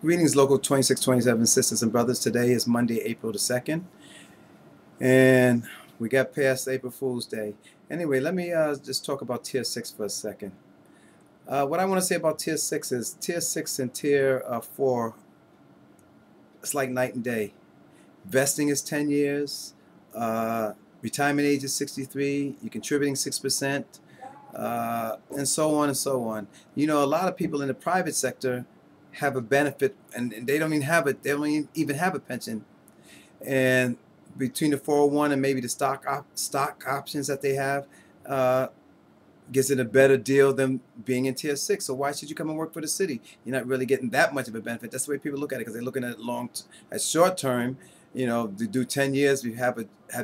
Greetings, Local 2627 sisters and brothers. Today is Monday, April the 2nd, and we got past April Fool's Day. Anyway, let me just talk about Tier 6 for a second. What I want to say about Tier 6 is Tier 6 and Tier 4, it's like night and day. Vesting is 10 years. Retirement age is 63. You're contributing 6%, and so on and so on. You know, a lot of people in the private sector have a benefit, and they don't even have it. They don't even have a pension. And between the 401 and maybe the stock options that they have, gives it a better deal than being in Tier 6. So why should you come and work for the city? You're not really getting that much of a benefit. That's the way people look at it, because they're looking at it as short term. You know, to do 10 years, we have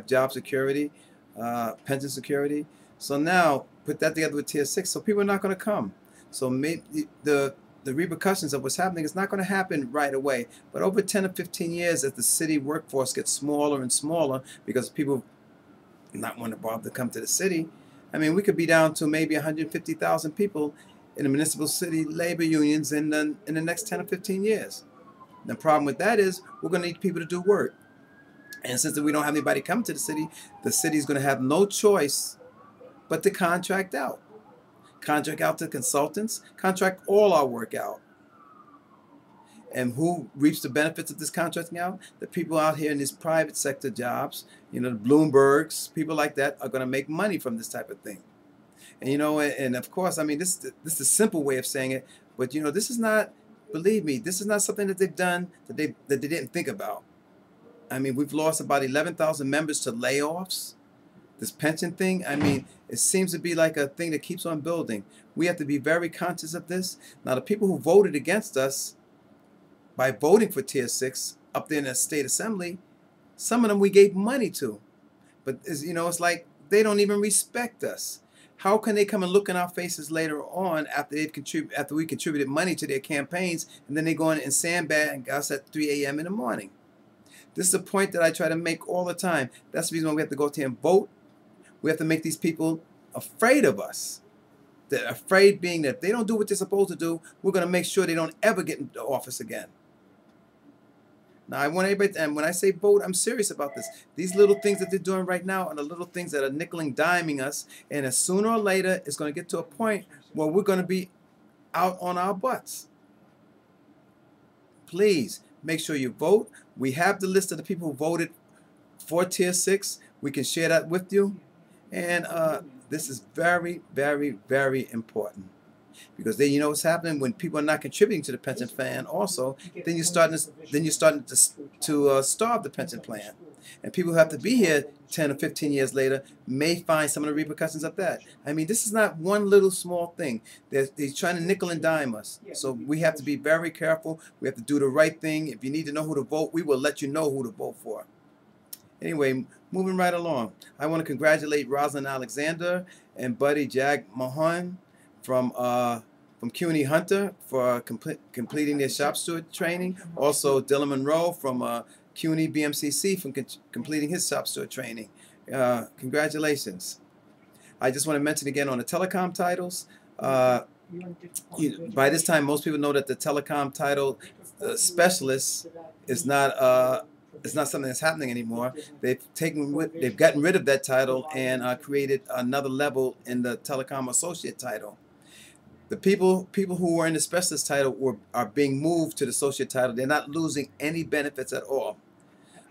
job security, pension security. So now put that together with Tier 6. So people are not going to come. So maybe the repercussions of what's happening is not going to happen right away. But over 10 or 15 years, as the city workforce gets smaller and smaller because people not want to bother to come to the city, I mean, we could be down to maybe 150,000 people in the municipal city labor unions in the next 10 or 15 years. The problem with that is we're going to need people to do work. And since we don't have anybody come to the city is going to have no choice but to contract out. Contract out to consultants, contract all our work out. And who reaps the benefits of this contracting out? The people out here in these private sector jobs, you know, the Bloombergs, people like that are going to make money from this type of thing. And, you know, and of course, I mean, this is a simple way of saying it, but, you know, this is not, believe me, this is not something that they've done that they didn't think about. I mean, we've lost about 11,000 members to layoffs. This pension thing, I mean, it seems to be like a thing that keeps on building. We have to be very conscious of this. Now, the people who voted against us by voting for Tier 6 up there in the state assembly, some of them we gave money to. But, you know, it's like they don't even respect us. How can they come and look in our faces later on after we contributed money to their campaigns, and then they go in and sandbag us at 3 a.m. in the morning? This is a point that I try to make all the time. That's the reason why we have to go out there and vote. We have to make these people afraid of us. They're afraid being that if they don't do what they're supposed to do, we're going to make sure they don't ever get into office again. Now, I want everybody, and when I say vote, I'm serious about this. These little things that they're doing right now are the little things that are nickel and diming us. And as sooner or later, it's going to get to a point where we're going to be out on our butts. Please make sure you vote. We have the list of the people who voted for Tier 6. We can share that with you. And this is very, very, very important, because then you know what's happening when people are not contributing to the pension plan. Also, then you're starting to starve the pension plan, and people who have to be here 10 or 15 years later may find some of the repercussions of that. I mean, this is not one little small thing. They're trying to nickel and dime us, so we have to be very careful. We have to do the right thing. If you need to know who to vote, we will let you know who to vote for. Anyway, moving right along, I want to congratulate Rosalind Alexander and Buddy Jag Mahon from CUNY Hunter for completing their shop steward training. Also, Dylan Monroe from CUNY BMCC from completing his shop steward training. Congratulations. I just want to mention again on the telecom titles. By this time, most people know that the telecom title specialist is not it's not something that's happening anymore. They've gotten rid of that title and created another level in the telecom associate title. The people who were in the specialist title are being moved to the associate title. They're not losing any benefits at all.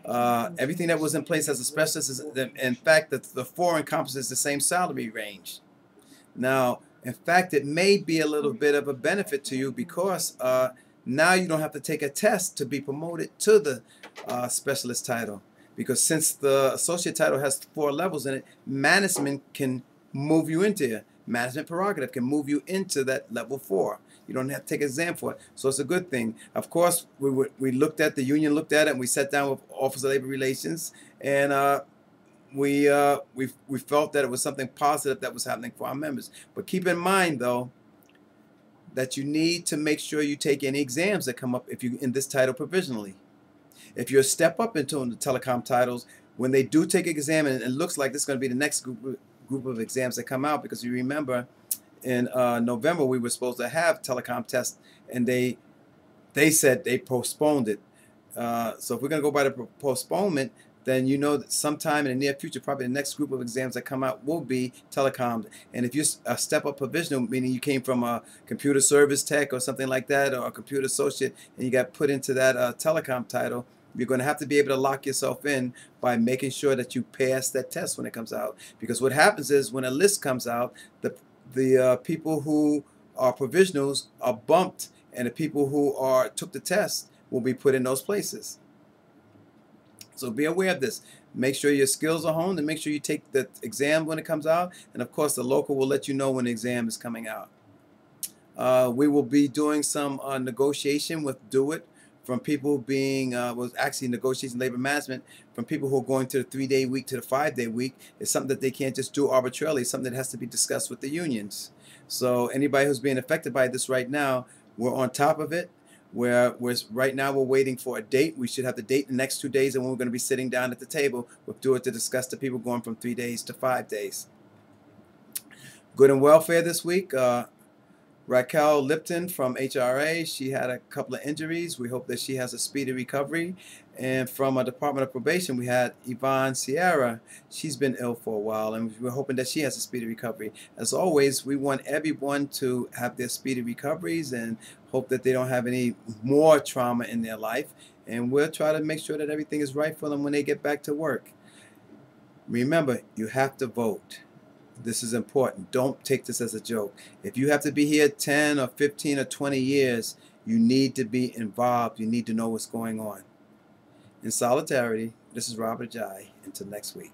Everything that was in place as a specialist is, in fact, the 4 encompasses the same salary range. Now, in fact, it may be a little bit of a benefit to you, because now you don't have to take a test to be promoted to the specialist title, because since the associate title has 4 levels in it, management can move you into it. Management prerogative can move you into that level 4. You don't have to take an exam for it, so it's a good thing. Of course, we looked at, the union looked at it, and we sat down with Office of Labor Relations, and we felt that it was something positive that was happening for our members. But keep in mind, though, that you need to make sure you take any exams that come up if you in this title provisionally. If you're a step up into the telecom titles, when they do take an exam, and it looks like this is going to be the next group of exams that come out, because you remember in November we were supposed to have telecom tests, and they they said they postponed it. So if we're going to go by the postponement, then you know that sometime in the near future, probably the next group of exams that come out will be telecom. And if you step up provisional, meaning you came from a computer service tech or something like that, or a computer associate, and you got put into that telecom title, you're going to have to be able to lock yourself in by making sure that you pass that test when it comes out. Because what happens is when a list comes out, the people who are provisionals are bumped, and the people who took the test will be put in those places. So be aware of this. Make sure your skills are honed, and make sure you take the exam when it comes out. And of course, the local will let you know when the exam is coming out. We will be doing some negotiation with DoITT from people being, was actually negotiation labor management from people who are going to the 3-day week to the 5-day week. It's something that they can't just do arbitrarily. It's something that has to be discussed with the unions. So anybody who's being affected by this right now, we're on top of it. Right now we're waiting for a date. We should have the date in the next 2 days, and when we're going to be sitting down at the table with DoITT to discuss the people going from 3 days to 5 days. Good and welfare this week. Raquel Lipton from HRA, she had a couple of injuries. We hope that she has a speedy recovery. And from a Department of Probation, we had Yvonne Sierra. She's been ill for a while, and we're hoping that she has a speedy recovery. As always, we want everyone to have their speedy recoveries and hope that they don't have any more trauma in their life. And we'll try to make sure that everything is right for them when they get back to work. Remember, you have to vote. This is important. Don't take this as a joke. If you have to be here 10 or 15 or 20 years, you need to be involved. You need to know what's going on. In solidarity, this is Robert Jai. Until next week.